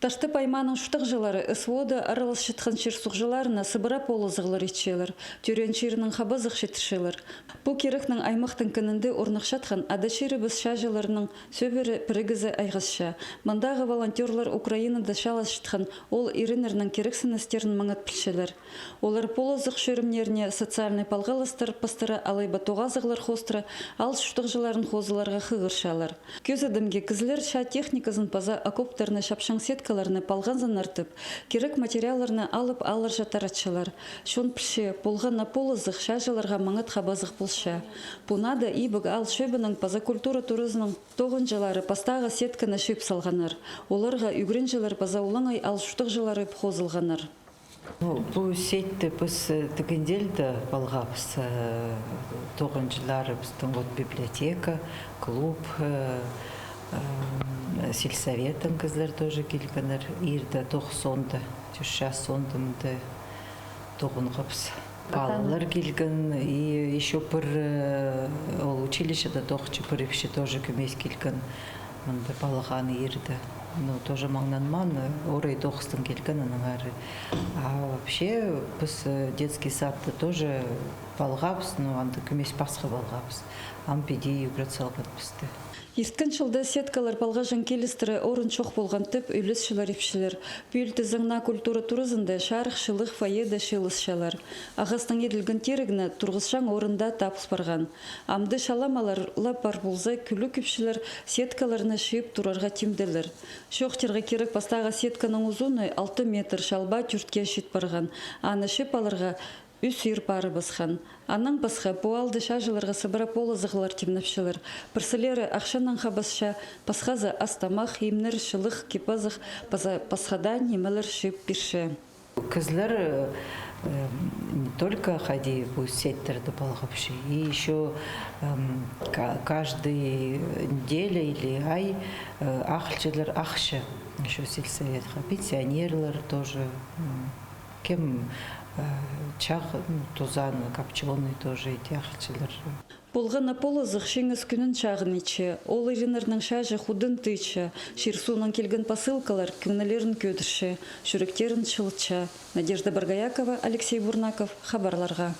Ташты пайманың шутық жылары СВОда аралас шытқан шерсуқ жыларына сыбыра полызығылыр етшелер, түрен шерінің хабазық шетішелер. Бұл керіқнің аймақтың кінінде орнықшатқан адашері біз ша жыларының сөбері пірігізі айғызша. Мұндағы волонтерлар Украинада шалас шытқан ол иринерінің керіксін істерін маңат пілшелер. Олар полызық шөрімнеріне социальный палғалыстыр пастыры алайба тоғазығылар хостыры ал шутық жыларын хозыларға қығыршалар. Көз адамге кізілер ша техникасын паза окоптарны шапшаң сеткаларны палғанзан артып, керек материалларны алып алыр жатаратшылар. Шон пілше, болғанна полызық шажыларға маңат хабазық болша. Пунада ибіг ал шөбінің паза культура турызының тоғын жылары пастаға сетканы шөп салғанар. Оларға үгрін жылар паза улаңай ал шутық жылары хозылғанар. Бұл сетті біз тігінделді балғапыз тоғын жылары біздің библиотека, клуб, сельсоветің кізлер тоже келгенер, ерді 90-ды, 6-ды тоғын қапыз. Балалар келген, и еще бір училищеда тоқчы бір епші тоже көмес келген, мұнды балаған ерді. Ну, тоже маңнанман, орай тоқыстың келген аның әрі. А вообще, біз детский садты тоже балғапыз, но анды көмес басқа балғапыз. Ампеди үгірет салғат бізді. Ерткен жылда сеткалар балғажан келістірі орын чоқ болған түп үйлісшілер епшілер. Бүйілті заңна культура турызында шарық шылық фаеда шылысшалар. Ағастың еділген терігіні тұрғызшаң орында тапыс барған. Амды шаламалар лапар болзай күлі көпшілер сеткаларына шиып тұрарға тимділер. Шоқтерға керек бастаға сетканың ұзуны 6 метр шалба түртке шет барған. Аны шип алырға үсір бары басқан. Анның басқа буалды шажыларға сыбыра полызығылар темнапшылар. Пірсілері ақшанан қабасша, пасқазы астамақ, емнер шылық, кепазық, пасқада немелер шип бірші. Кызлар не только ходи в сеттерды балғапши, и еще каждый неделя или ай ахлчылар ахшы, еще сельсоветха, пенсионерлар тоже, кем чақ, тузан, копченый тоже эти ахлчылар. Болғана полызық шеңіз күнін шағын ече, ол иринерінің шажы худын тыча, шерсуынан келген посылкалар күнілерін көдірші, жүректерін шылытша. Надежда Баргаякова, Алексей Бурнаков, хабарларға.